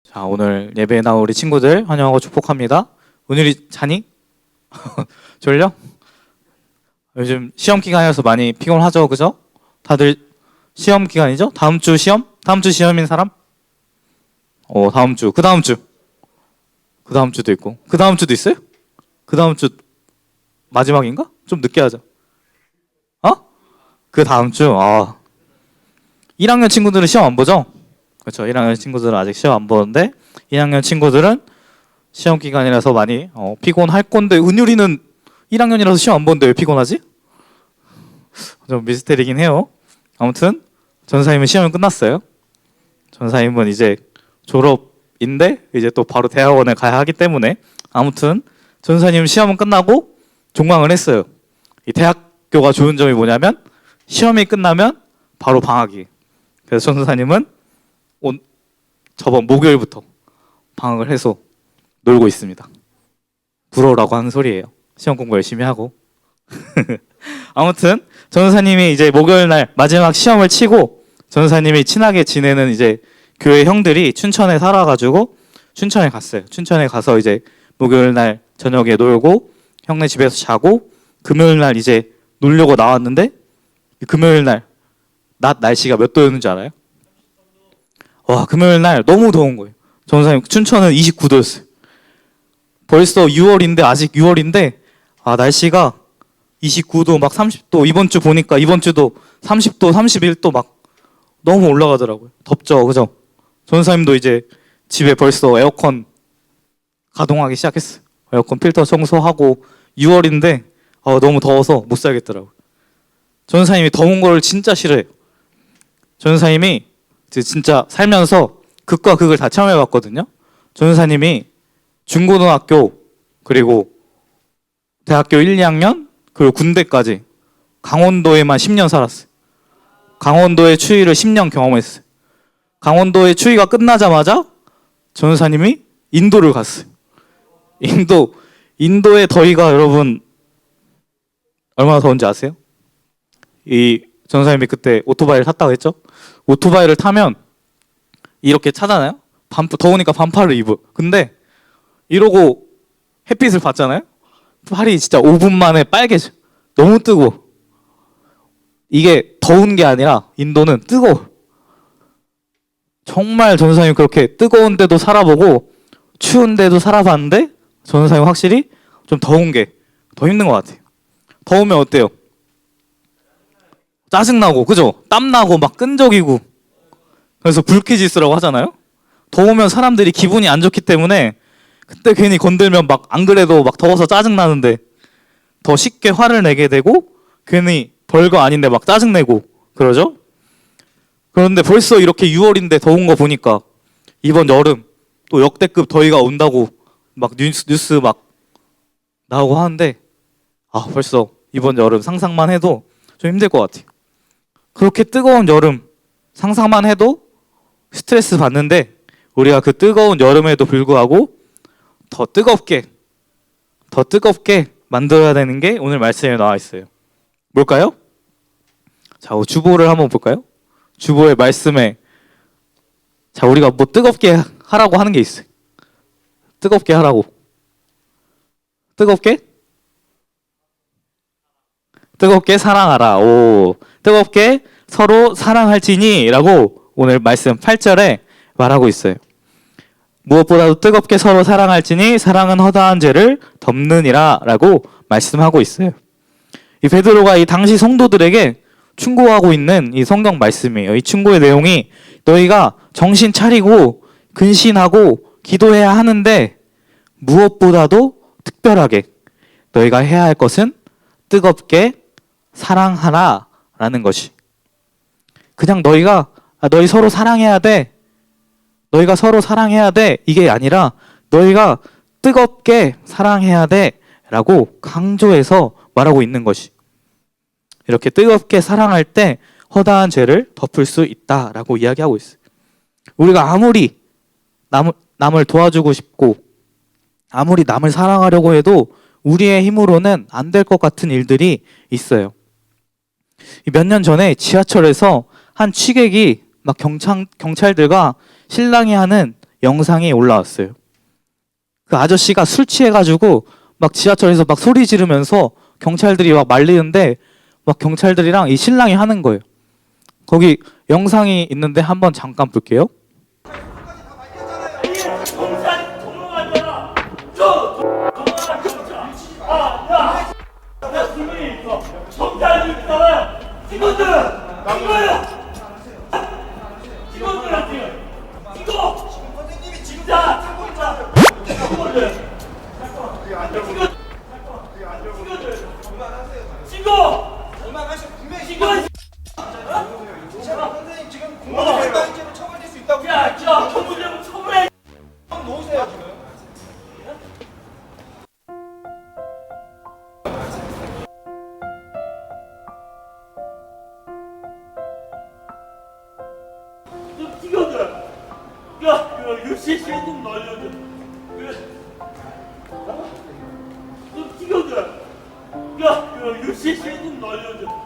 자, 오늘 예배에 나온 우리 친구들 환영하고 축복합니다. 은율이 자니? 졸려? 요즘 시험 기간이라서 많이 피곤하죠, 그죠? 다들 시험 기간이죠? 다음 주 시험? 다음 주 시험인 사람? 다음 주, 그 다음 주. 그 다음 주도 있고. 그 다음 주도 있어요? 그 다음 주 마지막인가? 좀 늦게 하자. 그 다음 주? 1학년 친구들은 시험 안 보죠? 그렇죠. 1학년 친구들은 아직 시험 안 보는데 2학년 친구들은 시험 기간이라서 많이 피곤할 건데 은율이는 1학년이라서 시험 안 보는데 왜 피곤하지? 좀 미스테리긴 해요. 아무튼 전사님은 시험이 끝났어요. 전사님은 이제 졸업인데 이제 또 바로 대학원에 가야 하기 때문에 아무튼 전사님 시험은 끝나고 종강을 했어요. 이 대학교가 좋은 점이 뭐냐면 시험이 끝나면 바로 방학이. 그래서 전사님은 저번 목요일부터 방학을 해서 놀고 있습니다. 부러우라고 하는 소리예요. 시험 공부 열심히 하고. 아무튼 전사님이 이제 목요일 날 마지막 시험을 치고 전사님이 친하게 지내는 이제 교회 형들이 춘천에 살아가지고 춘천에 갔어요. 춘천에 가서 이제 목요일 날 저녁에 놀고 형네 집에서 자고 금요일 날 이제 놀려고 나왔는데 금요일 날 낮 날씨가 몇 도였는지 알아요? 와, 금요일 날 너무 더운 거예요. 전사님 춘천은 29도였어요. 벌써 6월인데 아직 6월인데 날씨가 29도 막 30도 이번 주 보니까 이번 주도 30도 31도 막 너무 올라가더라고요. 덥죠, 그죠? 전사님도 이제 집에 벌써 에어컨 가동하기 시작했어요. 에어컨 필터 청소하고 6월인데 너무 더워서 못 살겠더라고요. 전사님이 더운 걸 진짜 싫어해요. 전사님이 진짜 살면서 극과 극을 다 체험해봤거든요. 전사님이 중고등학교 그리고 대학교 1, 2학년 그리고 군대까지 강원도에만 10년 살았어요. 강원도의 추위를 10년 경험했어요. 강원도의 추위가 끝나자마자 전사님이 인도를 갔어요. 인도의 더위가 여러분 얼마나 더운지 아세요? 이 전사님이 그때 오토바이를 탔다고 했죠? 오토바이를 타면 이렇게 차잖아요? 더우니까 반팔을 입어. 근데 이러고 햇빛을 받잖아요? 팔이 진짜 5분 만에 빨개져. 너무 뜨거워. 이게 더운 게 아니라 인도는 뜨거워. 정말 전사님 그렇게 뜨거운데도 살아보고 추운데도 살아봤는데 전사님 확실히 좀 더운 게 더 힘든 것 같아요. 더우면 어때요? 짜증나고, 그죠? 땀나고, 막 끈적이고. 그래서 불쾌지수라고 하잖아요? 더우면 사람들이 기분이 안 좋기 때문에 그때 괜히 건들면 막 안 그래도 막 더워서 짜증나는데 더 쉽게 화를 내게 되고 괜히 별거 아닌데 막 짜증내고 그러죠? 그런데 벌써 이렇게 6월인데 더운 거 보니까 이번 여름 또 역대급 더위가 온다고 막 뉴스 막 나오고 하는데 벌써 이번 여름 상상만 해도 좀 힘들 것 같아요. 그렇게 뜨거운 여름 상상만 해도 스트레스 받는데 우리가 그 뜨거운 여름에도 불구하고 더 뜨겁게 만들어야 되는 게 오늘 말씀에 나와 있어요. 뭘까요? 자, 주보를 한번 볼까요? 주보의 말씀에 자, 우리가 뭐 뜨겁게 하라고 하는 게 있어요. 뜨겁게 하라고. 뜨겁게 사랑하라. 뜨겁게 서로 사랑할지니 라고 오늘 말씀 8절에 말하고 있어요. 무엇보다도 뜨겁게 서로 사랑할지니 사랑은 허다한 죄를 덮느니라 라고 말씀하고 있어요. 이 베드로가 이 당시 성도들에게 충고하고 있는 이 성경 말씀이에요. 이 충고의 내용이 너희가 정신 차리고 근신하고 기도해야 하는데 무엇보다도 특별하게 너희가 해야 할 것은 뜨겁게 사랑하라 라는 것이. 그냥 너희 서로 사랑해야 돼. 너희가 서로 사랑해야 돼. 이게 아니라 너희가 뜨겁게 사랑해야 돼. 라고 강조해서 말하고 있는 것이. 이렇게 뜨겁게 사랑할 때 허다한 죄를 덮을 수 있다라고 이야기하고 있어요. 우리가 아무리 남을 도와주고 싶고 아무리 남을 사랑하려고 해도 우리의 힘으로는 안 될 것 같은 일들이 있어요. 몇 년 전에 지하철에서 한 취객이 막 경찰들과 실랑이 하는 영상이 올라왔어요. 그 아저씨가 술 취해가지고 막 지하철에서 막 소리 지르면서 경찰들이 막 말리는데 막 경찰들이랑 이 신랑이 하는 거예요. 거기 영상이 있는데 한번 잠깐 볼게요. 선생님 지금 공무원 배반죄로 처벌될 수 있다고. 야, 처벌되면 처벌해. 놓으세요 지금. 좀 튀겨줘. 야, 유씨 좀 날려줘. 좀 튀겨줘. 야, 유씨 좀 날려줘.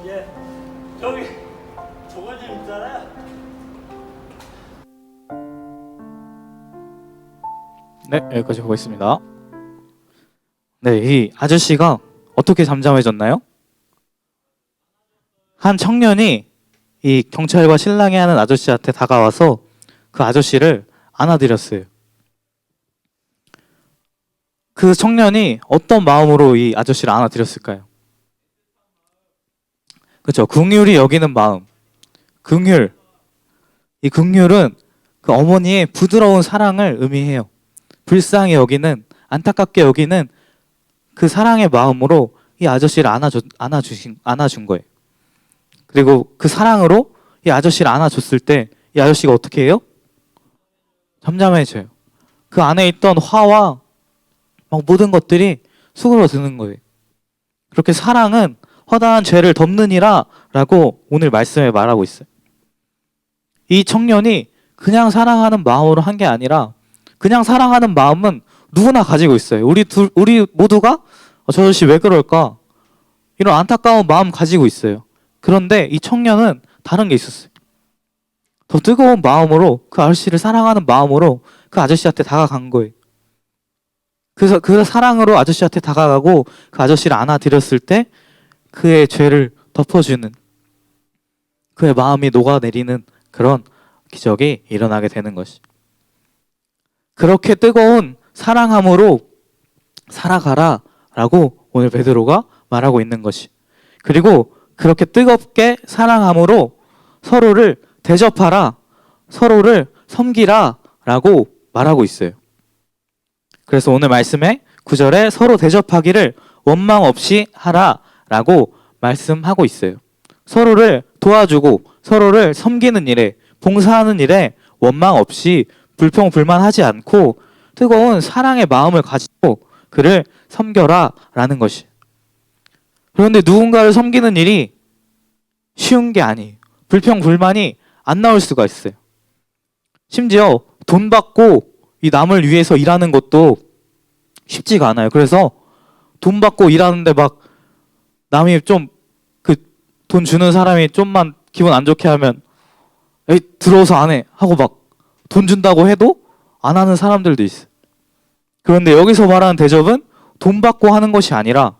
예, 저기 조가집 있잖아요. 네, 여기까지 보겠습니다. 네, 이 아저씨가 어떻게 잠잠해졌나요? 한 청년이 이 경찰과 신랑이 하는 아저씨한테 다가와서 그 아저씨를 안아드렸어요. 그 청년이 어떤 마음으로 이 아저씨를 안아드렸을까요? 그렇죠. 긍휼이 여기는 마음. 긍휼. 이 긍휼은 그 어머니의 부드러운 사랑을 의미해요. 불쌍히 여기는, 안타깝게 여기는 그 사랑의 마음으로 이 아저씨를 안아준 거예요. 그리고 그 사랑으로 이 아저씨를 안아줬을 때 이 아저씨가 어떻게 해요? 잠잠해져요. 그 안에 있던 화와 막 모든 것들이 수그러드는 거예요. 그렇게 사랑은 허다한 죄를 덮느니라 라고 오늘 말씀에 말하고 있어요. 이 청년이 그냥 사랑하는 마음으로 한 게 아니라 그냥 사랑하는 마음은 누구나 가지고 있어요. 우리 모두가 저 아저씨 왜 그럴까? 이런 안타까운 마음 가지고 있어요. 그런데 이 청년은 다른 게 있었어요. 더 뜨거운 마음으로 그 아저씨를 사랑하는 마음으로 그 아저씨한테 다가간 거예요. 그래서 그 사랑으로 아저씨한테 다가가고 그 아저씨를 안아드렸을 때 그의 죄를 덮어주는, 그의 마음이 녹아내리는 그런 기적이 일어나게 되는 것이. 그렇게 뜨거운 사랑함으로 살아가라 라고 오늘 베드로가 말하고 있는 것이. 그리고 그렇게 뜨겁게 사랑함으로 서로를 대접하라, 서로를 섬기라 라고 말하고 있어요. 그래서 오늘 말씀에 9절에 서로 대접하기를 원망 없이 하라 라고 말씀하고 있어요. 서로를 도와주고 서로를 섬기는 일에, 봉사하는 일에 원망 없이 불평불만하지 않고 뜨거운 사랑의 마음을 가지고 그를 섬겨라 라는 것이. 그런데 누군가를 섬기는 일이 쉬운 게 아니에요. 불평불만이 안 나올 수가 있어요. 심지어 돈 받고 이 남을 위해서 일하는 것도 쉽지가 않아요. 그래서 돈 받고 일하는데 막 남이 좀 그 돈 주는 사람이 좀만 기분 안 좋게 하면 에이 들어오서 안 해 하고 막 돈 준다고 해도 안 하는 사람들도 있어요. 그런데 여기서 말하는 대접은 돈 받고 하는 것이 아니라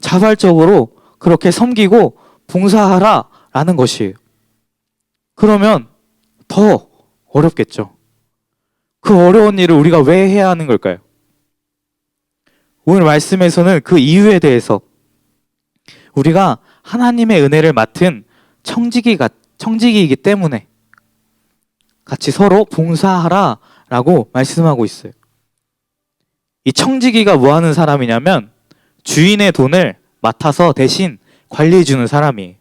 자발적으로 그렇게 섬기고 봉사하라 라는 것이에요. 그러면 더 어렵겠죠. 그 어려운 일을 우리가 왜 해야 하는 걸까요? 오늘 말씀에서는 그 이유에 대해서 우리가 하나님의 은혜를 맡은 청지기이기 때문에 같이 서로 봉사하라 라고 말씀하고 있어요. 이 청지기가 뭐 하는 사람이냐면 주인의 돈을 맡아서 대신 관리해 주는 사람이에요.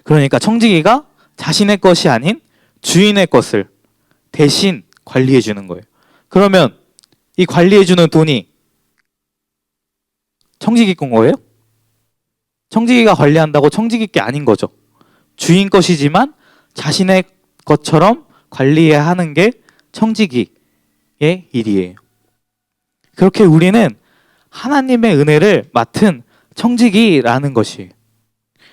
그러니까 청지기가 자신의 것이 아닌 주인의 것을 대신 관리해 주는 거예요. 그러면 이 관리해 주는 돈이 청지기 건 거예요? 청지기가 관리한다고 청지기 게 아닌 거죠. 주인 것이지만 자신의 것처럼 관리해야 하는 게 청지기의 일이에요. 그렇게 우리는 하나님의 은혜를 맡은 청지기라는 것이에요.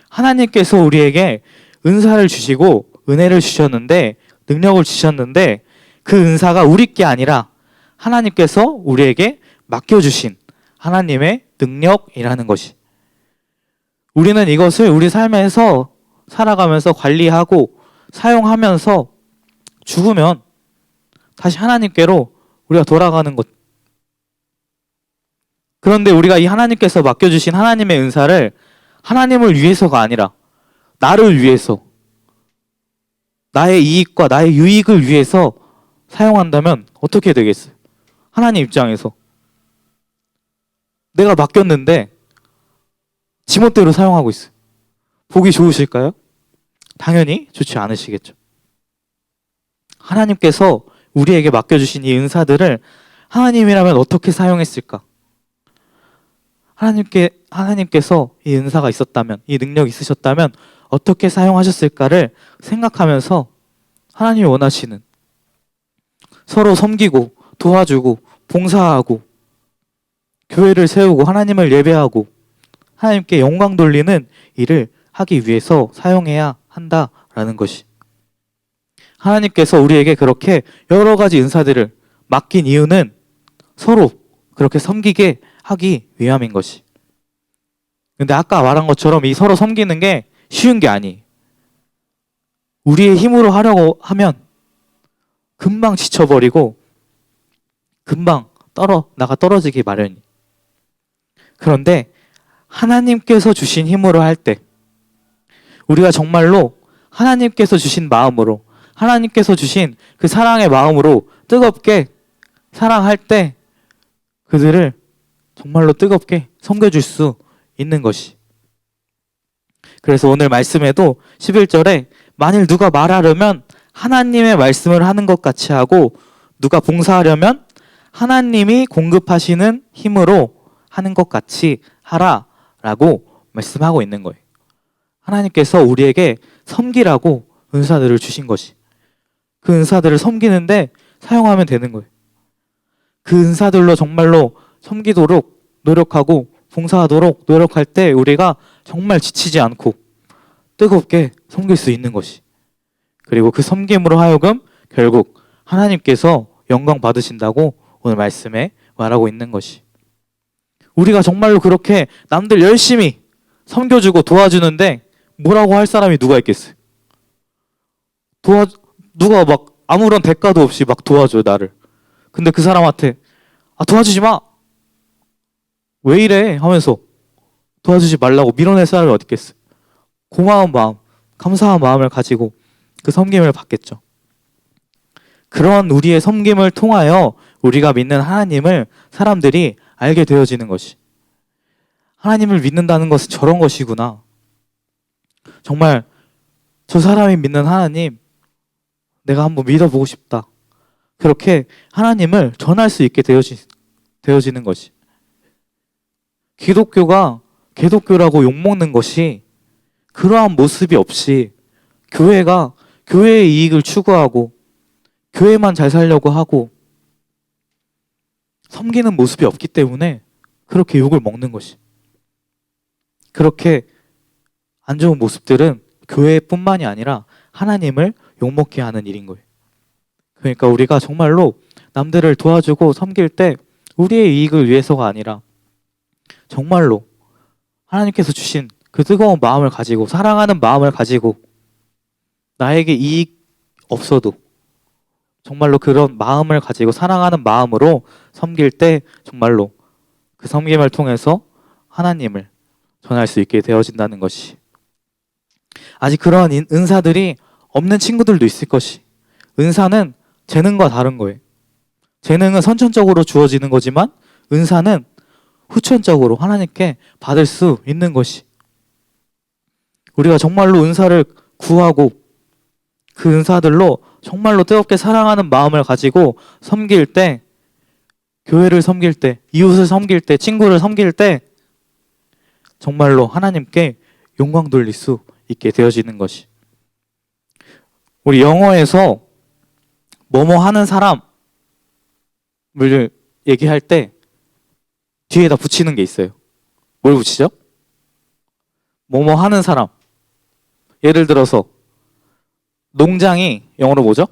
하나님께서 우리에게 은사를 주시고 은혜를 주셨는데, 능력을 주셨는데, 그 은사가 우리 게 아니라 하나님께서 우리에게 맡겨주신 하나님의 능력이라는 것이. 우리는 이것을 우리 삶에서 살아가면서 관리하고 사용하면서 죽으면 다시 하나님께로 우리가 돌아가는 것. 그런데 우리가 이 하나님께서 맡겨주신 하나님의 은사를 하나님을 위해서가 아니라 나를 위해서, 나의 이익과 나의 유익을 위해서 사용한다면 어떻게 되겠어요? 하나님 입장에서 내가 맡겼는데 지멋대로 사용하고 있어요. 보기 좋으실까요? 당연히 좋지 않으시겠죠. 하나님께서 우리에게 맡겨주신 이 은사들을 하나님이라면 어떻게 사용했을까? 하나님께서 이 은사가 있었다면, 이 능력이 있으셨다면 어떻게 사용하셨을까를 생각하면서 하나님이 원하시는 서로 섬기고 도와주고 봉사하고 교회를 세우고 하나님을 예배하고 하나님께 영광 돌리는 일을 하기 위해서 사용해야 한다라는 것이. 하나님께서 우리에게 그렇게 여러 가지 은사들을 맡긴 이유는 서로 그렇게 섬기게 하기 위함인 것이. 근데 아까 말한 것처럼 이 서로 섬기는 게 쉬운 게 아니에요. 우리의 힘으로 하려고 하면 금방 지쳐버리고 금방 떨어지기 마련이. 그런데 하나님께서 주신 힘으로 할 때, 우리가 정말로 하나님께서 주신 마음으로, 하나님께서 주신 그 사랑의 마음으로 뜨겁게 사랑할 때 그들을 정말로 뜨겁게 섬겨줄 수 있는 것이. 그래서 오늘 말씀에도 11절에 만일 누가 말하려면 하나님의 말씀을 하는 것 같이 하고, 누가 봉사하려면 하나님이 공급하시는 힘으로 하는 것 같이 하라라고 말씀하고 있는 거예요. 하나님께서 우리에게 섬기라고 은사들을 주신 것이. 그 은사들을 섬기는데 사용하면 되는 거예요. 그 은사들로 정말로 섬기도록 노력하고 봉사하도록 노력할 때 우리가 정말 지치지 않고 뜨겁게 섬길 수 있는 것이. 그리고 그 섬김으로 하여금 결국 하나님께서 영광 받으신다고 오늘 말씀에 말하고 있는 것이. 우리가 정말로 그렇게 남들 열심히 섬겨주고 도와주는데 뭐라고 할 사람이 누가 있겠어요? 누가 막 아무런 대가도 없이 막 도와줘요, 나를. 근데 그 사람한테 도와주지 마! 왜 이래? 하면서 도와주지 말라고 밀어낼 사람이 어디 있겠어요? 고마운 마음, 감사한 마음을 가지고 그 섬김을 받겠죠. 그런 우리의 섬김을 통하여 우리가 믿는 하나님을 사람들이 알게 되어지는 것이. 하나님을 믿는다는 것은 저런 것이구나. 정말 저 사람이 믿는 하나님, 내가 한번 믿어보고 싶다. 그렇게 하나님을 전할 수 있게 되어지는 것이. 기독교가 개독교라고 욕먹는 것이 그러한 모습이 없이 교회가 교회의 이익을 추구하고 교회만 잘 살려고 하고 섬기는 모습이 없기 때문에 그렇게 욕을 먹는 것이. 그렇게 안 좋은 모습들은 교회뿐만이 아니라 하나님을 욕먹게 하는 일인 거예요. 그러니까 우리가 정말로 남들을 도와주고 섬길 때 우리의 이익을 위해서가 아니라 정말로 하나님께서 주신 그 뜨거운 마음을 가지고 사랑하는 마음을 가지고 나에게 이익 없어도 정말로 그런 마음을 가지고 사랑하는 마음으로 섬길 때 정말로 그 섬김을 통해서 하나님을 전할 수 있게 되어진다는 것이. 아직 그러한 은사들이 없는 친구들도 있을 것이. 은사는 재능과 다른 거예요. 재능은 선천적으로 주어지는 거지만 은사는 후천적으로 하나님께 받을 수 있는 것이. 우리가 정말로 은사를 구하고 그 은사들로 정말로 뜨겁게 사랑하는 마음을 가지고 섬길 때, 교회를 섬길 때, 이웃을 섬길 때, 친구를 섬길 때 정말로 하나님께 영광 돌릴 수 있게 되어지는 것이. 우리 영어에서 뭐뭐 하는 사람을 얘기할 때 뒤에다 붙이는 게 있어요. 뭘 붙이죠? 뭐뭐 하는 사람. 예를 들어서 농장이 영어로 뭐죠?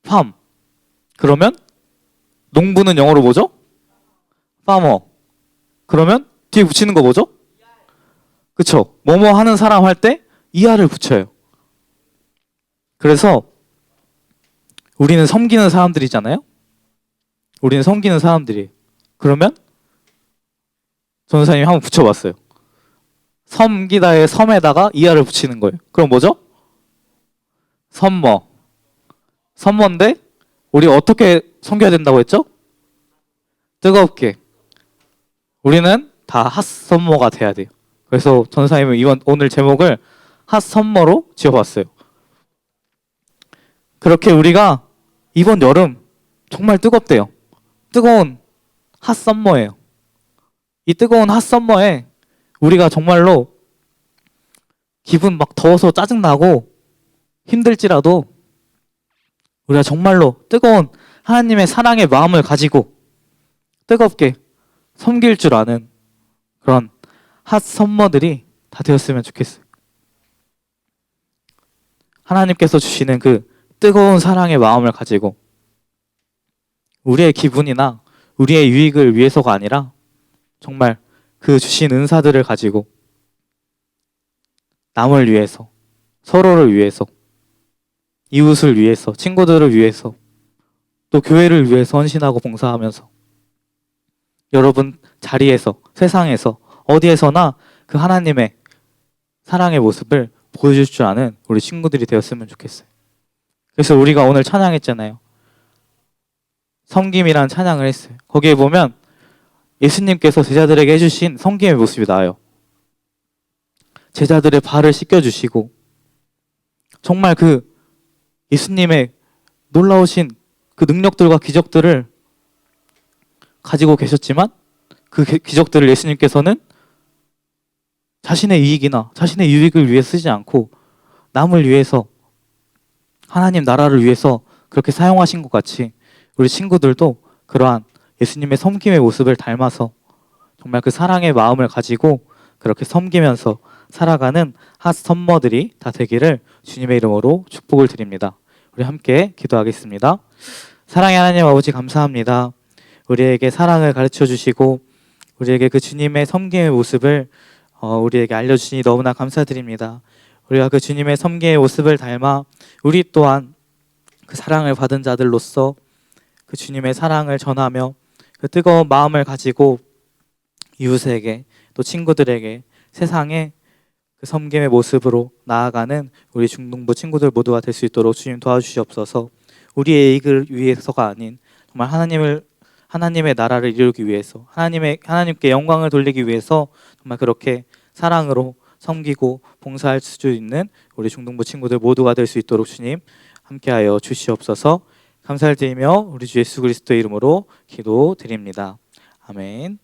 farm. 그러면 농부는 영어로 뭐죠? farmer. 그러면 뒤에 붙이는 거 뭐죠? 그쵸? 뭐뭐 하는 사람 할 때 ER을 붙여요. 그래서 우리는 섬기는 사람들이잖아요? 우리는 섬기는 사람들이에요. 그러면 전도사님이 한번 붙여봤어요. 섬기다의 섬에다가 ER을 붙이는 거예요. 그럼 뭐죠? 섬머. 섬머인데 우리가 어떻게 섬겨야 된다고 했죠? 뜨겁게. 우리는 다 핫섬머가 돼야 돼요. 그래서 전도사님은 오늘 제목을 핫섬머로 지어봤어요. 그렇게 우리가 이번 여름 정말 뜨겁대요. 뜨거운 핫썸머예요. 이 뜨거운 핫썸머에 우리가 정말로 기분 막 더워서 짜증나고 힘들지라도 우리가 정말로 뜨거운 하나님의 사랑의 마음을 가지고 뜨겁게 섬길 줄 아는 그런 핫썸머들이 다 되었으면 좋겠어요. 하나님께서 주시는 그 뜨거운 사랑의 마음을 가지고 우리의 기분이나 우리의 유익을 위해서가 아니라 정말 그 주신 은사들을 가지고 남을 위해서, 서로를 위해서, 이웃을 위해서, 친구들을 위해서, 또 교회를 위해서 헌신하고 봉사하면서 여러분 자리에서, 세상에서, 어디에서나 그 하나님의 사랑의 모습을 보여줄 줄 아는 우리 친구들이 되었으면 좋겠어요. 그래서 우리가 오늘 찬양했잖아요. 섬김이란 찬양을 했어요. 거기에 보면 예수님께서 제자들에게 해주신 섬김의 모습이 나와요. 제자들의 발을 씻겨주시고 정말 그 예수님의 놀라우신 그 능력들과 기적들을 가지고 계셨지만 그 기적들을 예수님께서는 자신의 이익이나 자신의 유익을 위해 쓰지 않고 남을 위해서 하나님 나라를 위해서 그렇게 사용하신 것 같이 우리 친구들도 그러한 예수님의 섬김의 모습을 닮아서 정말 그 사랑의 마음을 가지고 그렇게 섬기면서 살아가는 핫썸머들이 다 되기를 주님의 이름으로 축복을 드립니다. 우리 함께 기도하겠습니다. 사랑의 하나님 아버지 감사합니다. 우리에게 사랑을 가르쳐 주시고 우리에게 그 주님의 섬김의 모습을 우리에게 알려주시니 너무나 감사드립니다. 우리가 그 주님의 섬김의 모습을 닮아 우리 또한 그 사랑을 받은 자들로서 그 주님의 사랑을 전하며 그 뜨거운 마음을 가지고 이웃에게 또 친구들에게 세상에 그 섬김의 모습으로 나아가는 우리 중등부 친구들 모두가 될 수 있도록 주님 도와주시옵소서. 우리의 이익을 위해서가 아닌 정말 하나님의 나라를 이루기 위해서 하나님께 영광을 돌리기 위해서 정말 그렇게 사랑으로 섬기고 봉사할 수 있는 우리 중등부 친구들 모두가 될 수 있도록 주님 함께하여 주시옵소서. 감사를 드리며 우리 주 예수 그리스도의 이름으로 기도드립니다. 아멘.